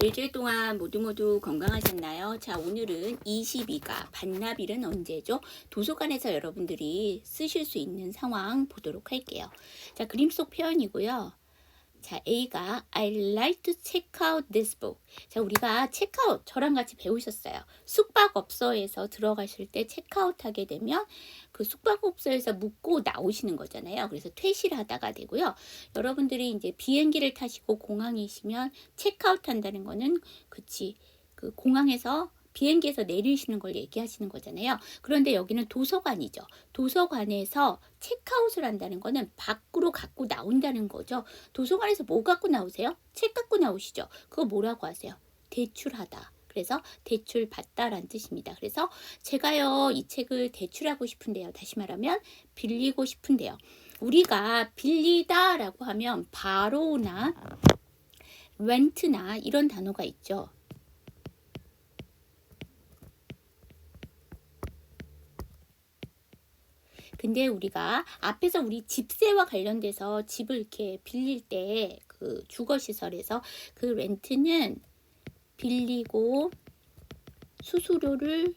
일주일 동안 모두 건강하셨나요? 자, 오늘은 22가 반나절은 언제죠? 도서관에서 여러분들이 쓰실 수 있는 상황 보도록 할게요. 자, 그림 속 표현이고요. 자, A가 I like to check out this book. 자, 우리가 체크아웃 저랑 같이 배우셨어요. 숙박업소에서 들어가실 때 체크아웃 하게 되면 그 숙박업소에서 묵고 나오시는 거잖아요. 그래서 퇴실하다가 되고요. 여러분들이 이제 비행기를 타시고 공항이시면 체크아웃 한다는 거는 그 공항에서 비행기에서 내리시는 걸 얘기하시는 거잖아요. 그런데 여기는 도서관이죠. 도서관에서 체크아웃을 한다는 거는 밖으로 갖고 나온다는 거죠. 도서관에서 뭐 갖고 나오세요? 책 갖고 나오시죠. 그거 뭐라고 하세요? 대출하다. 그래서 대출 받다라는 뜻입니다. 그래서 제가요 이 책을 대출하고 싶은데요. 다시 말하면 빌리고 싶은데요. 우리가 빌리다라고 하면 바로나 렌트나 이런 단어가 있죠. 근데 우리가 앞에서 우리 집세와 관련돼서 집을 이렇게 빌릴 때 그 주거시설에서 그 렌트는 빌리고 수수료를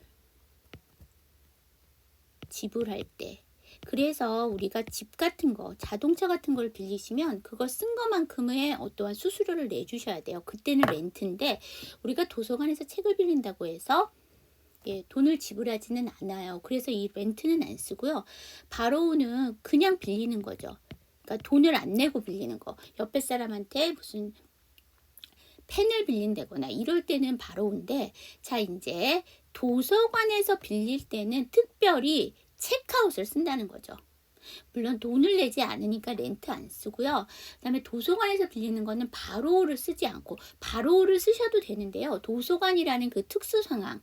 지불할 때, 그래서 우리가 집 같은 거, 자동차 같은 걸 빌리시면 그거 쓴 것만큼의 어떠한 수수료를 내주셔야 돼요. 그때는 렌트인데 우리가 도서관에서 책을 빌린다고 해서 돈을 지불하지는 않아요. 그래서 이 렌트는 안 쓰고요. 바로우는 그냥 빌리는 거죠. 그러니까 돈을 안 내고 빌리는 거. 옆에 사람한테 무슨 펜을 빌린다거나 이럴 때는 바로우인데, 자, 이제 도서관에서 빌릴 때는 특별히 체크아웃을 쓴다는 거죠. 물론 돈을 내지 않으니까 렌트 안 쓰고요. 그 다음에 도서관에서 빌리는 거는 바로우를 쓰지 않고, 바로우를 쓰셔도 되는데요. 도서관이라는 그 특수 상황,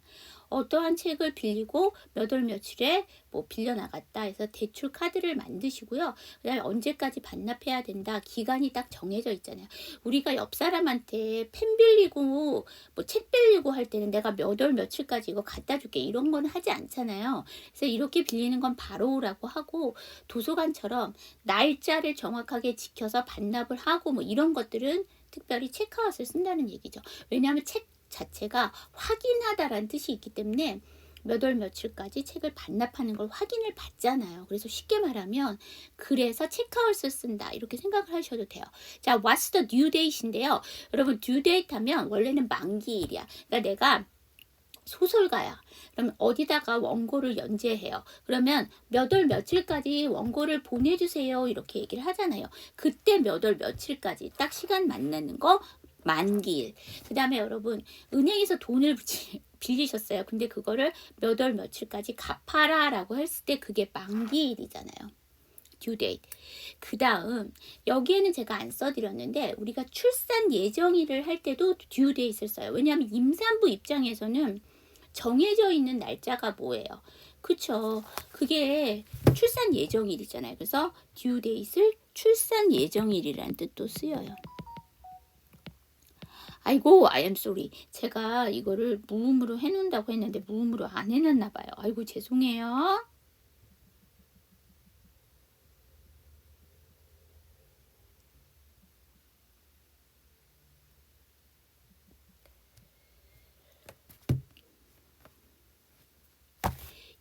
어떠한 책을 빌리고 몇 월 며칠에 뭐 빌려나갔다 해서 대출 카드를 만드시고요. 그 다음에 언제까지 반납해야 된다, 기간이 딱 정해져 있잖아요. 우리가 옆 사람한테 펜 빌리고 뭐 책 빌리고 할 때는 내가 몇 월 며칠까지 이거 갖다 줄게 이런 건 하지 않잖아요. 그래서 이렇게 빌리는 건 바로우라고 하고, 도서관처럼 날짜를 정확하게 지켜서 반납을 하고 뭐 이런 것들은 특별히 체크아웃을 쓴다는 얘기죠. 왜냐하면 책 자체가 확인하다라는 뜻이 있기 때문에 몇 월 며칠까지 책을 반납하는 걸 확인을 받잖아요. 그래서 쉽게 말하면 그래서 체크아웃을 쓴다 이렇게 생각을 하셔도 돼요. 자, what's the due date인데요. 여러분 due date 하면 원래는 만기일이야. 그러니까 내가 소설가야. 그럼 어디다가 원고를 연재해요. 그러면 몇 월 며칠까지 원고를 보내주세요 이렇게 얘기를 하잖아요. 그때 몇 월 며칠까지 딱 시간 만나는 거 만기일. 그 다음에 여러분 은행에서 돈을 빌리셨어요. 근데 그거를 몇 월 며칠까지 갚아라 라고 했을 때 그게 만기일이잖아요. due date. 그 다음 여기에는 제가 안 써드렸는데 우리가 출산 예정일을 할 때도 due date를 써요. 왜냐하면 임산부 입장에서는 정해져 있는 날짜가 뭐예요? 그쵸? 그게 출산 예정일이잖아요. 그래서 due date를 출산 예정일이라는 뜻도 쓰여요. 아이고, I am sorry. 제가 이거를 무음으로 해놓는다고 했는데 무음으로 안 해놨나 봐요. 아이고, 죄송해요.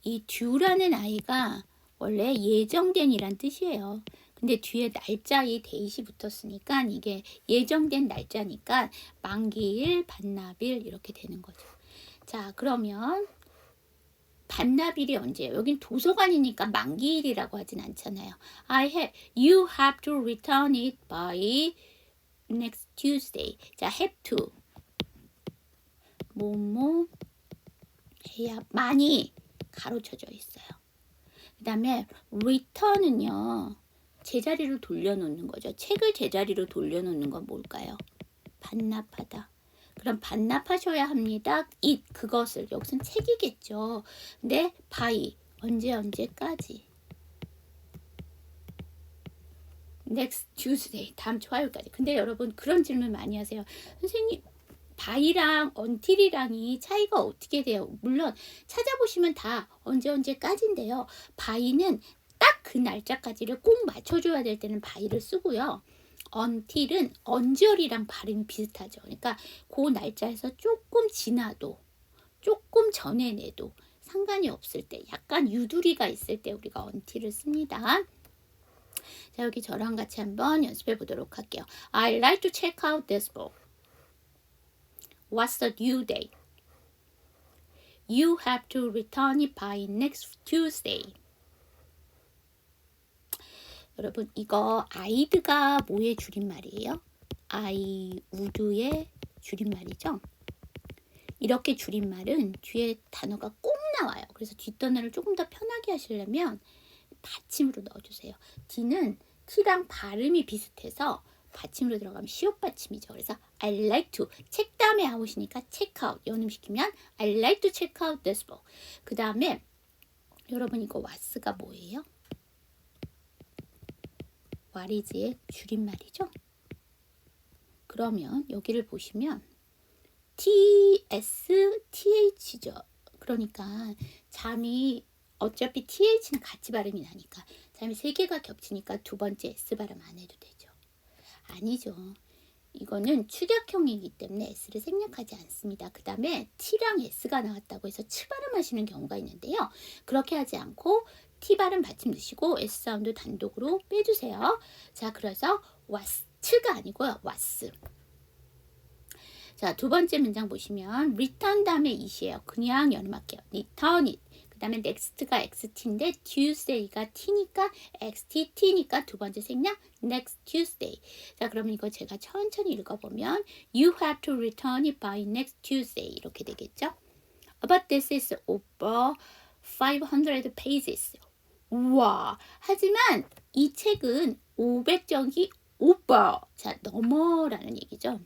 이 due라는 아이가 원래 예정된이란 뜻이에요. 근데 뒤에 날짜에 데이시 붙었으니까 이게 예정된 날짜니까 만기일, 반납일 이렇게 되는 거죠. 자, 그러면 반납일이 언제예요? 여긴 도서관이니까 만기일이라고 하진 않잖아요. You have to return it by next Tuesday. 자, have to. 뭐뭐 해야 많이 가로쳐져 있어요. 그 다음에 return은요. 제자리로 돌려놓는 거죠. 책을 제자리로 돌려놓는 건 뭘까요? 반납하다. 그럼 반납하셔야 합니다. 그것을 여기서는 책이겠죠. 근데 by 언제까지? next Tuesday 다음 주 화요일까지. 근데 여러분 그런 질문 많이 하세요. 선생님 by랑 until이랑이 차이가 어떻게 돼요? 물론 찾아보시면 다 언제까지인데요. by는 딱 그 날짜까지를 꼭 맞춰줘야 될 때는 by를 쓰고요. until은 언저리랑 발음이 비슷하죠. 그러니까 그 날짜에서 조금 지나도 조금 전에 내도 상관이 없을 때, 약간 유두리가 있을 때 우리가 until을 씁니다. 자, 여기 저랑 같이 한번 연습해 보도록 할게요. I'd like to check out this book. What's the due date? You have to return it by next Tuesday. 여러분, 이거 I'd가 뭐의 줄임말이에요? I would의 줄임말이죠. 이렇게 줄임말은 뒤에 단어가 꼭 나와요. 그래서 뒷단어를 조금 더 편하게 하시려면 받침으로 넣어주세요. D는 T랑 발음이 비슷해서 받침으로 들어가면 시옷 받침이죠. 그래서 I'd like to, 책 다음에 out이니까 check out, 연음시키면 I'd like to check out this book. 그 다음에 여러분 이거 what's 뭐예요? what is의 줄임말이죠. 그러면 여기를 보시면 TS, TH죠. 그러니까 잠이 어차피 TH는 같이 발음이 나니까 잠이 세 개가 겹치니까 두 번째 S 발음 안 해도 되죠. 아니죠. 이거는 축약형이기 때문에 S를 생략하지 않습니다. 그 다음에 T랑 S가 나왔다고 해서 치 발음하시는 경우가 있는데요. 그렇게 하지 않고 T 발음 받침 넣으시고 S 사운드 단독으로 빼주세요. 자, 그래서 what's가 아니고요. what's. 자, 두 번째 문장 보시면 return 다음에 it이에요. 그냥 연음할게요. return it. 그 다음에 next가 xt인데 Tuesday가 t니까 xt, t니까 두 번째 생략 next Tuesday. 자, 그러면 이거 제가 천천히 읽어보면 you have to return it by next Tuesday 이렇게 되겠죠. But this is over 500 pages. 우와. 하지만 이 책은 500쪽이 over. 자, 넘어라는 얘기죠.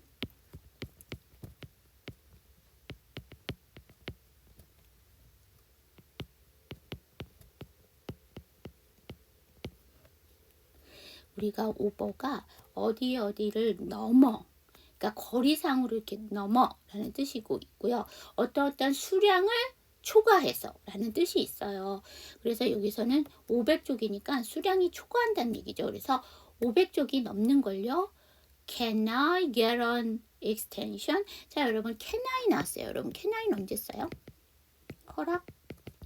우리가 over가 어디를 넘어, 그러니까 거리상으로 이렇게 넘어라는 뜻이고 있고요. 어떠한 수량을 초과해서 라는 뜻이 있어요. 그래서 여기서는 500쪽이니까 수량이 초과한다는 얘기죠. 그래서 500쪽이 넘는 걸요. Can I get an extension? 자, 여러분 can I 나왔어요. 여러분 can I는 언제 써요? 허락,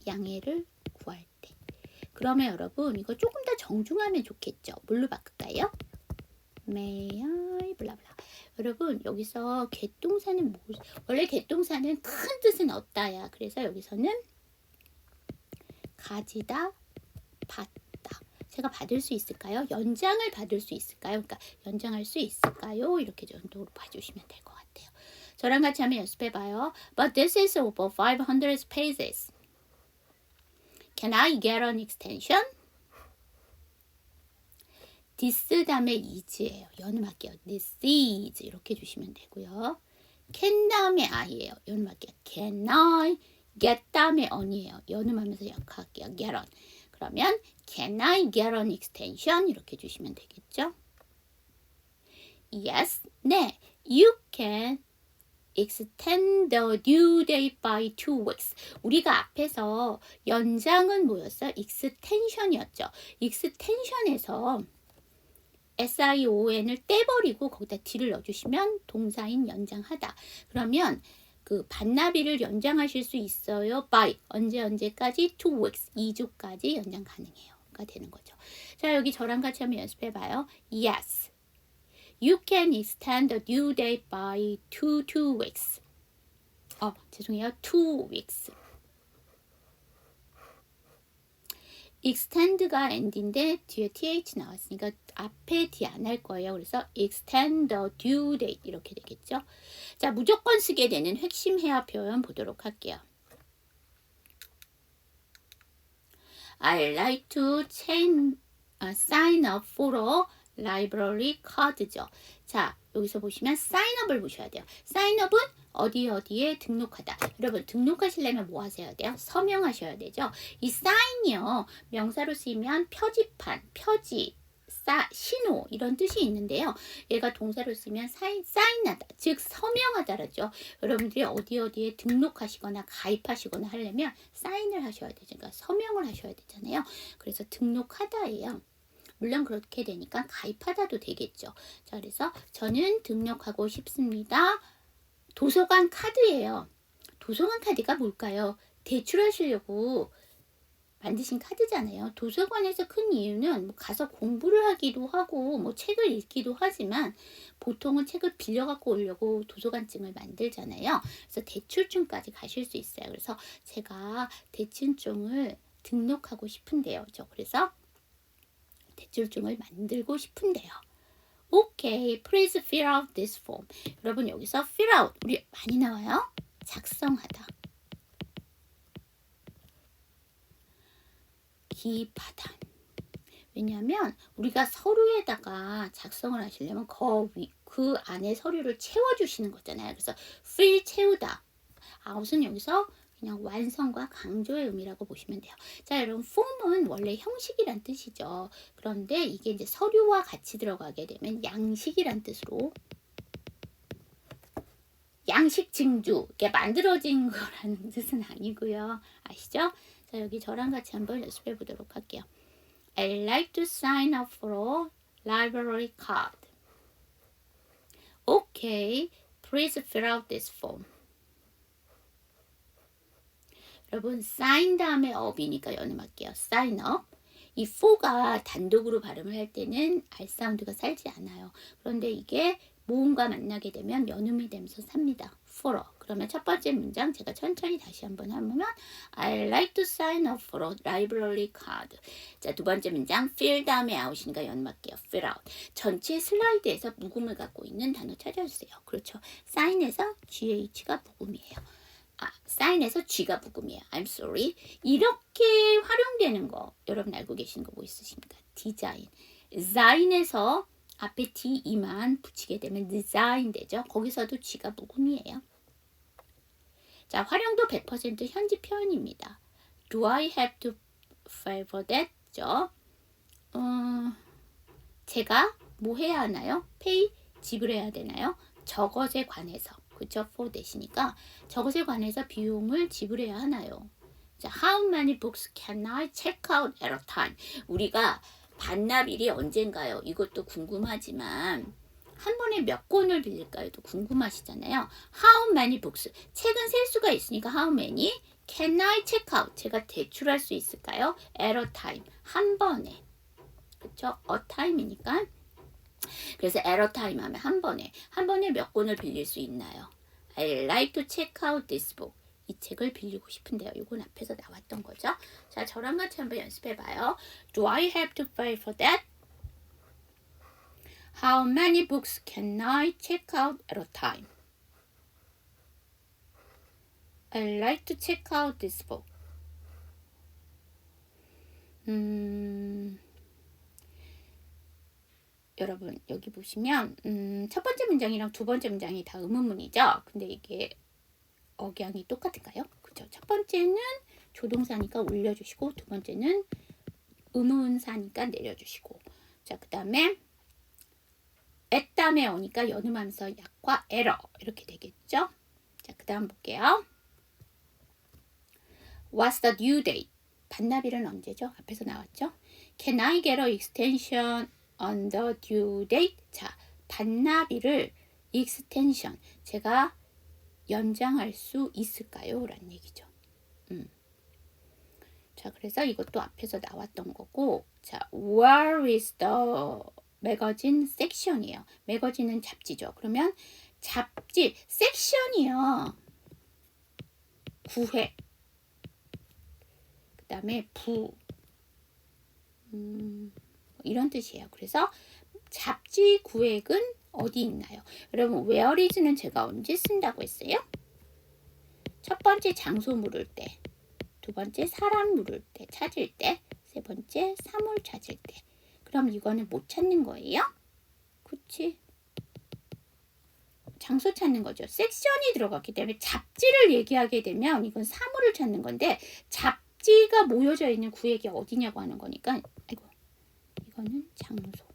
양해를 구할 때. 그러면 여러분 이거 조금 더 정중하면 좋겠죠. 뭘로 바꿀까요? May I 블라블라. 여러분 여기서 개동사는 원래 개동사는 큰 뜻은 없다야. 그래서 여기서는 가지다, 받다. 제가 받을 수 있을까요? 연장을 받을 수 있을까요? 그러니까 연장할 수 있을까요? 이렇게 정도로 봐주시면 될 것 같아요. 저랑 같이 한번 연습해봐요. But this is over 500 pages. Can I get an extension? this 다음에 is예요. 연음할게요. this is 이렇게 주시면 되고요. can 다음에 I예요. 연음할게요. can I get 다음에 on이에요. 연음하면서 약할게요. get on. 그러면 can I get an extension? 이렇게 주시면 되겠죠. Yes. 네. You can extend the due date by 2 weeks. 우리가 앞에서 연장은 뭐였어요? extension이었죠. extension에서 SION을 떼버리고 거기다 D를 넣어주시면 동사인 연장하다. 그러면 그 반나비를 연장하실 수 있어요. by 언제까지? 2 weeks 2주까지 연장 가능해요가 되는 거죠. 자, 여기 저랑 같이 한번 연습해봐요. Yes. You can extend the due date by 2 weeks. 죄송해요. 2 weeks. extend가 end인데 뒤에 th 나왔으니까 앞에 d 안 할 거예요. 그래서 extend the due date 이렇게 되겠죠. 자, 무조건 쓰게 되는 핵심 회화 표현 보도록 할게요. I'd like to sign up for a library card죠. 자, 여기서 보시면 sign up을 보셔야 돼요. sign up은 어디에 등록하다. 여러분 등록하시려면 뭐 하셔야 돼요? 서명하셔야 되죠. 이 sign이요. 명사로 쓰이면 표지판, 표지, 신호 이런 뜻이 있는데요. 얘가 동사로 쓰면 사인하다, 즉 서명하다라죠. 여러분들이 어디에 등록하시거나 가입하시거나 하려면 사인을 하셔야 되죠. 그러니까 서명을 하셔야 되잖아요. 그래서 등록하다예요. 물론 그렇게 되니까 가입하다도 되겠죠. 자, 그래서 저는 등록하고 싶습니다. 도서관 카드예요. 도서관 카드가 뭘까요? 대출하시려고 만드신 카드잖아요. 도서관에서 큰 이유는 뭐 가서 공부를 하기도 하고 뭐 책을 읽기도 하지만 보통은 책을 빌려 갖고 오려고 도서관증을 만들잖아요. 그래서 대출증까지 가실 수 있어요. 그래서 제가 대출증을 등록하고 싶은데요. 그래서 대출증을 만들고 싶은데요. 오케이, please fill out this form. 여러분 여기서 fill out 우리 많이 나와요. 작성하다. 기입하다. 왜냐하면 우리가 서류에다가 작성을 하시려면 그 안에 서류를 채워주시는 거잖아요. 그래서 fill 채우다. out은 여기서 그냥 완성과 강조의 의미라고 보시면 돼요. 자, 여러분 form은 원래 형식이란 뜻이죠. 그런데 이게 이제 서류와 같이 들어가게 되면 양식이란 뜻으로 양식 증주, 이게 만들어진 거라는 뜻은 아니고요. 아시죠? 자, 여기 저랑 같이 한번 연습해 보도록 할게요. I'd like to sign up for a library card. Okay, please fill out this form. 여러분, sign 다음에 up이니까 연음할게요. sign up. 이 for가 단독으로 발음을 할 때는 R 사운드가 살지 않아요. 그런데 이게 모음과 만나게 되면 연음이 되면서 삽니다. for. 그러면 첫 번째 문장 제가 천천히 다시 한번 하면 I'd like to sign up for a library card. 자, 두 번째 문장 fill 다음에 out이니까 연음할게요. fill out. 전체 슬라이드에서 묵음을 갖고 있는 단어 찾아주세요. 그렇죠. sign에서 GH가 묵음이에요. sign에서 G가 묵음이에요. I'm sorry. 이렇게 활용되는 거 여러분 알고 계시는 거 뭐 있으십니까? 디자인. sign에서 앞에 DE만 붙이게 되면 design 되죠. 거기서도 G가 묵음이에요. 자, 활용도 100% 현지 표현입니다. Do I have to pay for that? 죠? 제가 뭐 해야 하나요? pay 지불해야 되나요? 저것에 관해서. 그쵸? for 대시니까 저것에 관해서 비용을 지불해야 하나요? 자, how many books can I check out at a time? 우리가 반납일이 언젠가요? 이것도 궁금하지만 한 번에 몇 권을 빌릴까요?도 궁금하시잖아요. How many books? 책은 셀 수가 있으니까 how many? Can I check out? 제가 대출할 수 있을까요? At a time. 한 번에. 그쵸? A time이니까. 그래서 at a time 하면 한 번에 몇 권을 빌릴 수 있나요? I'd like to check out this book. 이 책을 빌리고 싶은데요. 이건 앞에서 나왔던 거죠. 자, 저랑 같이 한번 연습해봐요. Do I have to pay for that? How many books can I check out at a time? I'd like to check out this book. 여러분 여기 보시면 첫 번째 문장이랑 두 번째 문장이 다 의문문이죠. 근데 이게 억양이 똑같은가요? 그렇죠. 첫 번째는 조동사니까 올려주시고 두 번째는 의문사니까 내려주시고 자, 그 다음에 at 다음에 오니까 연음하면서 약과 error 이렇게 되겠죠. 자, 그 다음 볼게요. What's the due date? 반납일은 언제죠? 앞에서 나왔죠. Can I get an extension on the due date? 자, 반납일을 extension 제가 연장할 수 있을까요? 라는 얘기죠. 자, 그래서 이것도 앞에서 나왔던 거고 자, where is the magazine section이에요. 매거진은 잡지죠. 그러면 잡지 섹션이요. 구획 그 다음에 부 이런 뜻이에요. 그래서 잡지 구획은 어디 있나요? 여러분 where is는 제가 언제 쓴다고 했어요? 첫 번째 장소 물을 때, 두 번째 사람 물을 때, 찾을 때, 세 번째 사물 찾을 때. 그럼 이거는 못 찾는 거예요? 그치? 장소 찾는 거죠. 섹션이 들어갔기 때문에 잡지를 얘기하게 되면 이건 사물을 찾는 건데 잡지가 모여져 있는 구획이 어디냐고 하는 거니까 아이고 이거는 장소.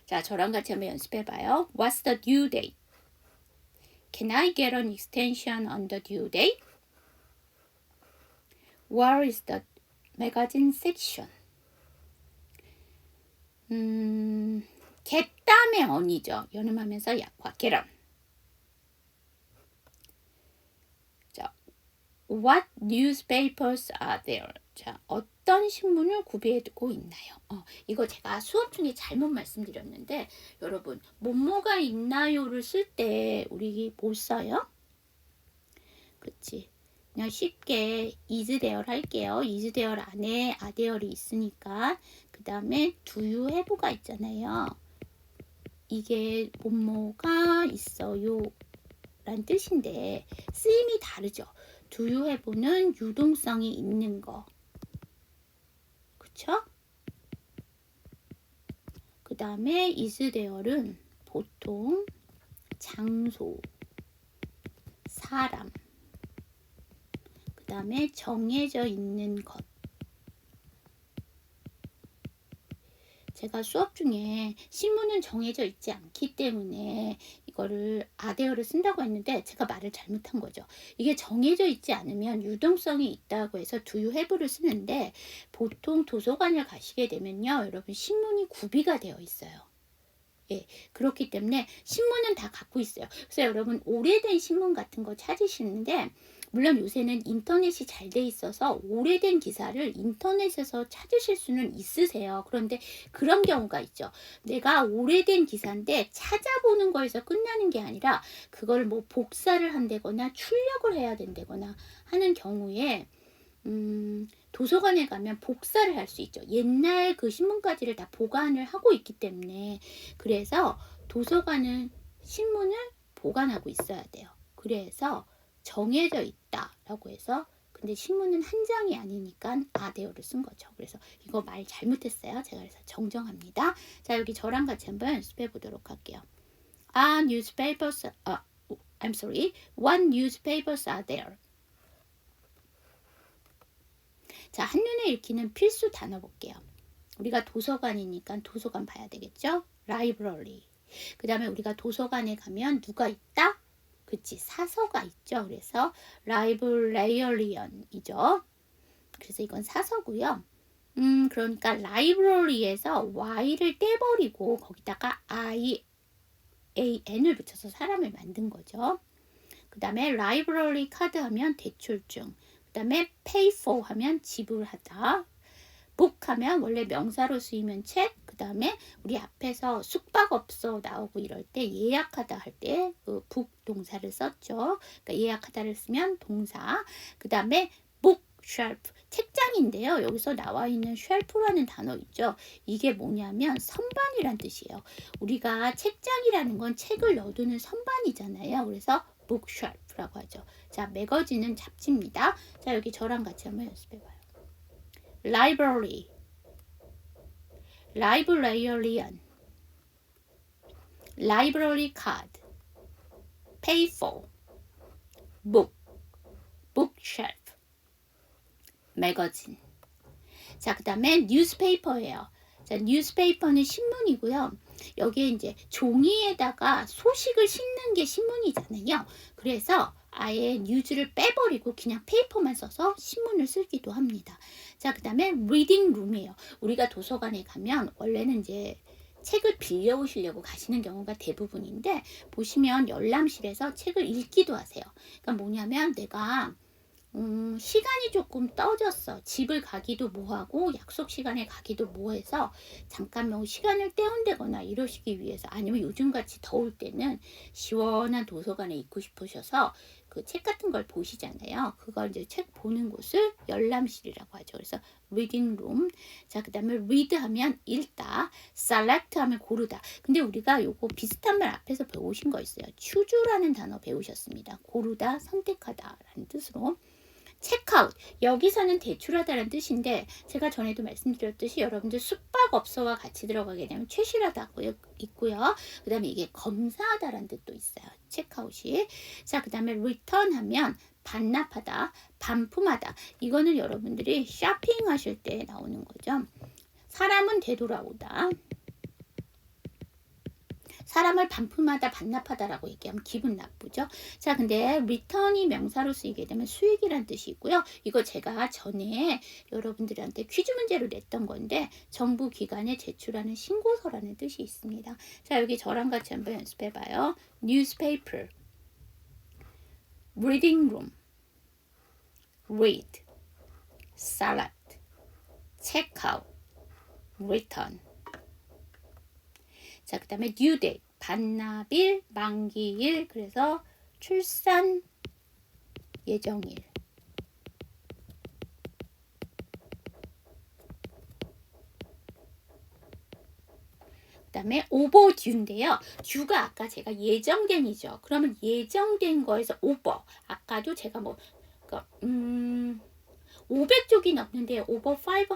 자, 저랑 같이 한번 연습해봐요. What's the due date? Can I get an extension on the due date? Where is the magazine section? get 다음에 on이죠. 연음하면서 약화 get on. 자, what newspapers are there? 자, 어떤 신문을 구비해 두고 있나요? 이거 제가 수업 중에 잘못 말씀드렸는데 여러분 뭐뭐가 있나요를 쓸 때 우리 뭐 써요? 그치? 그냥 쉽게 is there 할게요. is there 안에 are there이 있으니까 그 다음에 do you have가 있잖아요. 이게 뭐뭐가 있어요 란 뜻인데 쓰임이 다르죠. do you have는 유동성이 있는 거. 그쵸? 그 다음에 is there는 보통 장소, 사람, 그 다음에 정해져 있는 것. 제가 수업 중에 신문은 정해져 있지 않기 때문에 이거를 아데어를 쓴다고 했는데 제가 말을 잘못한 거죠. 이게 정해져 있지 않으면 유동성이 있다고 해서 do you have를 쓰는데 보통 도서관을 가시게 되면요. 여러분 신문이 구비가 되어 있어요. 예, 그렇기 때문에 신문은 다 갖고 있어요. 그래서 여러분 오래된 신문 같은 거 찾으시는데 물론 요새는 인터넷이 잘 돼 있어서 오래된 기사를 인터넷에서 찾으실 수는 있으세요. 그런데 그런 경우가 있죠. 내가 오래된 기사인데 찾아보는 거에서 끝나는 게 아니라 그걸 뭐 복사를 한다거나 출력을 해야 된다거나 하는 경우에 도서관에 가면 복사를 할 수 있죠. 옛날 그 신문까지를 다 보관을 하고 있기 때문에 그래서 도서관은 신문을 보관하고 있어야 돼요. 그래서 정해져 있다라고 해서 근데 신문은 한 장이 아니니까 아데어를 쓴 거죠. 그래서 이거 말 잘못했어요. 제가 그래서 정정합니다. 자, 여기 저랑 같이 한번 연습해 보도록 할게요. newspapers, I'm sorry. What newspapers are there? 자, 한눈에 읽히는 필수 단어 볼게요. 우리가 도서관이니까 도서관 봐야 되겠죠? library. 그 다음에 우리가 도서관에 가면 누가 있다? 그치, 사서가 있죠. 그래서 librarian이죠. 그래서 이건 사서고요. 그러니까 library에서 y를 떼버리고 거기다가 ian을 붙여서 사람을 만든 거죠. 그 다음에 library 카드 하면 대출증. 그 다음에 pay for 하면 지불하다. book 하면 원래 명사로 쓰이면 책. 그 다음에 우리 앞에서 숙박업소 나오고 이럴 때 예약하다 할 때 그 book 동사를 썼죠. 그러니까 예약하다를 쓰면 동사. 그 다음에 book shelf 책장인데요. 여기서 나와 있는 shelf라는 단어 있죠. 이게 뭐냐면 선반이란 뜻이에요. 우리가 책장이라는 건 책을 넣어두는 선반이잖아요. 그래서 bookshelf라고 하죠. 자, 매거진은 잡지입니다. 자, 여기 저랑 같이 한번 연습해봐요. library, librarian, library card, pay for, book, bookshelf, 매거진. 자, 그 다음에 newspaper예요. 자, newspaper는 신문이고요. 여기에 이제 종이에다가 소식을 싣는 게 신문이잖아요. 그래서 아예 news를 빼버리고 그냥 페이퍼만 써서 신문을 쓰기도 합니다. 자, 그 다음에 reading room이에요. 우리가 도서관에 가면 원래는 이제 책을 빌려오시려고 가시는 경우가 대부분인데 보시면 열람실에서 책을 읽기도 하세요. 그러니까 뭐냐면 내가 시간이 조금 떠졌어. 집을 가기도 뭐하고 약속 시간에 가기도 뭐해서 잠깐 뭐 시간을 때운다거나 이러시기 위해서 아니면 요즘같이 더울 때는 시원한 도서관에 있고 싶으셔서 그 책 같은 걸 보시잖아요. 그걸 이제 책 보는 곳을 열람실이라고 하죠. 그래서 reading room. 자, 그 다음에 read 하면 읽다, select 하면 고르다. 근데 우리가 요거 비슷한 말 앞에서 배우신 거 있어요. choose라는 단어 배우셨습니다. 고르다, 선택하다라는 뜻으로. 체크아웃, 여기서는 대출하다라는 뜻인데 제가 전에도 말씀드렸듯이 여러분들 숙박업소와 같이 들어가게 되면 최실하다고 있고요. 그 다음에 이게 검사하다라는 뜻도 있어요. 체크아웃이. 자, 그 다음에 return 하면 반납하다, 반품하다. 이거는 여러분들이 쇼핑하실 때 나오는 거죠. 사람은 되돌아오다. 사람을 반품하다 반납하다라고 얘기하면 기분 나쁘죠. 자, 근데 return이 명사로 쓰이게 되면 수익이란 뜻이 있고요. 이거 제가 전에 여러분들한테 퀴즈 문제로 냈던 건데 정부 기관에 제출하는 신고서라는 뜻이 있습니다. 자, 여기 저랑 같이 한번 연습해 봐요. newspaper, reading room, read, salad, check out, return. 자, 그 다음에 due date, 반납일, 만기일, 그래서 출산 예정일. 그 다음에 overdue인데요. due가 아까 제가 예정된이죠. 그러면 예정된 거에서 over. 아까도 제가 뭐 500쪽이 넘는데 over 500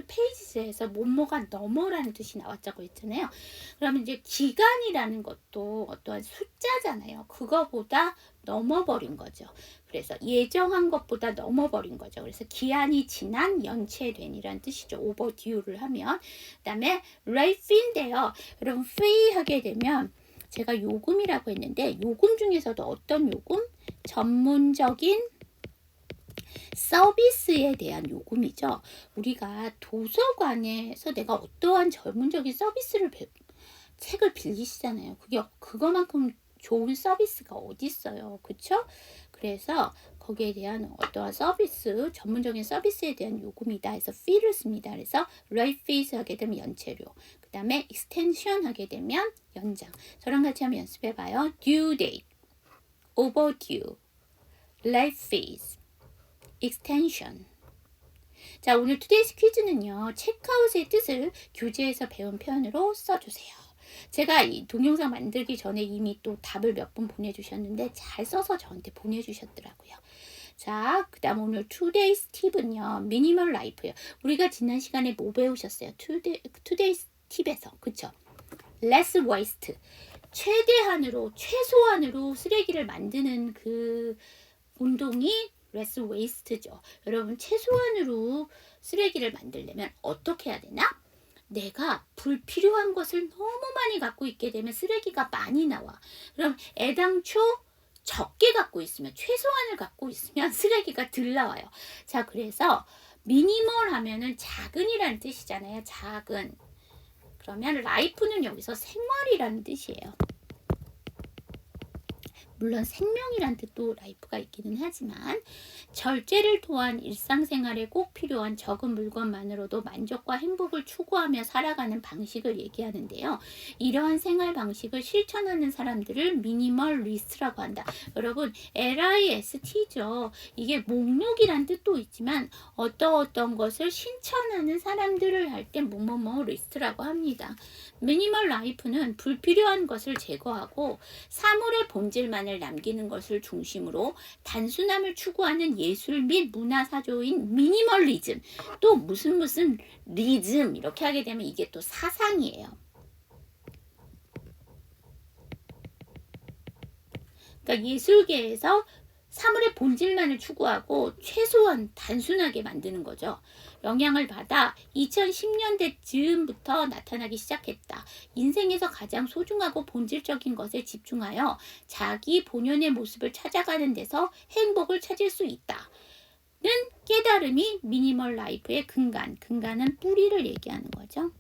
pages에서 뭐뭐가 넘어라는 뜻이 나왔다고 했잖아요. 그러면 이제 기간이라는 것도 어떠한 숫자잖아요. 그거보다 넘어버린 거죠. 그래서 예정한 것보다 넘어버린 거죠. 그래서 기한이 지난 연체된이라는 뜻이죠. overdue를 하면. 그 다음에 late fee인데요. 여러분 fee 하게 되면 제가 요금이라고 했는데 요금 중에서도 어떤 요금? 전문적인 서비스에 대한 요금이죠. 우리가 도서관에서 내가 어떠한 전문적인 서비스를 책을 빌리시잖아요. 그거만큼 좋은 서비스가 어디 있어요. 그쵸? 그래서 거기에 대한 어떠한 서비스, 전문적인 서비스에 대한 요금이다 해서 fee를 씁니다. 그래서 late fees 하게 되면 연체료. 그 다음에 extension 하게 되면 연장. 저랑 같이 한번 연습해 봐요. due date, overdue, late fees, extension. 자, 오늘 투데이스 퀴즈는요. 체크아웃의 뜻을 교재에서 배운 표현으로 써주세요. 제가 이 동영상 만들기 전에 이미 또 답을 몇 분 보내주셨는데 잘 써서 저한테 보내주셨더라고요. 자, 그 다음 오늘 투데이스 팁은요. 미니멀 라이프예요. 우리가 지난 시간에 뭐 배우셨어요? 투데이스 팁에서. 그쵸? less waste. 최소한으로 쓰레기를 만드는 그 운동이 less waste죠. 여러분 최소한으로 쓰레기를 만들려면 어떻게 해야 되나? 내가 불필요한 것을 너무 많이 갖고 있게 되면 쓰레기가 많이 나와. 그럼 애당초 적게 갖고 있으면 최소한을 갖고 있으면 쓰레기가 덜 나와요. 자, 그래서 미니멀 하면은 작은이라는 뜻이잖아요. 작은. 그러면 라이프는 여기서 생활이라는 뜻이에요. 물론 생명이란 뜻도 라이프가 있기는 하지만 절제를 통한 일상생활에 꼭 필요한 적은 물건만으로도 만족과 행복을 추구하며 살아가는 방식을 얘기하는데요. 이러한 생활 방식을 실천하는 사람들을 미니멀리스트라고 한다. 여러분 LIST죠. 이게 목록이란 뜻도 있지만 어떤 것을 실천하는 사람들을 할 때 뭐뭐뭐 리스트라고 합니다. 미니멀 라이프는 불필요한 것을 제거하고 사물의 본질만을 남기는 것을 중심으로 단순함을 추구하는 예술 및 문화 사조인 미니멀리즘, 또 무슨 리즘 이렇게 하게 되면 이게 또 사상이에요. 그러니까 예술계에서 사물의 본질만을 추구하고 최소한 단순하게 만드는 거죠. 영향을 받아 2010년대 즈음부터 나타나기 시작했다. 인생에서 가장 소중하고 본질적인 것에 집중하여 자기 본연의 모습을 찾아가는 데서 행복을 찾을 수 있다. 는 깨달음이 미니멀 라이프의 근간은 뿌리를 얘기하는 거죠.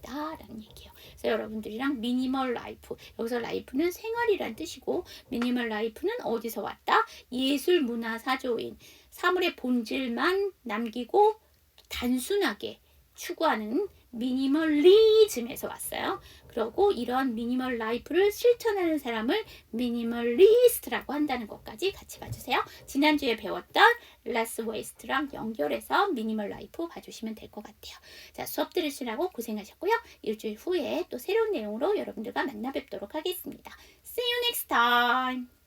라는 얘기예요. 그래서 여러분들이랑 미니멀 라이프, 여기서 라이프는 생활이란 뜻이고 미니멀 라이프는 어디서 왔다? 예술 문화 사조인 사물의 본질만 남기고 단순하게 추구하는 미니멀리즘에서 왔어요. 그리고 이런 미니멀 라이프를 실천하는 사람을 미니멀리스트라고 한다는 것까지 같이 봐주세요. 지난주에 배웠던 less waste랑 연결해서 미니멀 라이프 봐주시면 될 것 같아요. 자, 수업 들으시라고 고생하셨고요. 일주일 후에 또 새로운 내용으로 여러분들과 만나 뵙도록 하겠습니다. See you next time.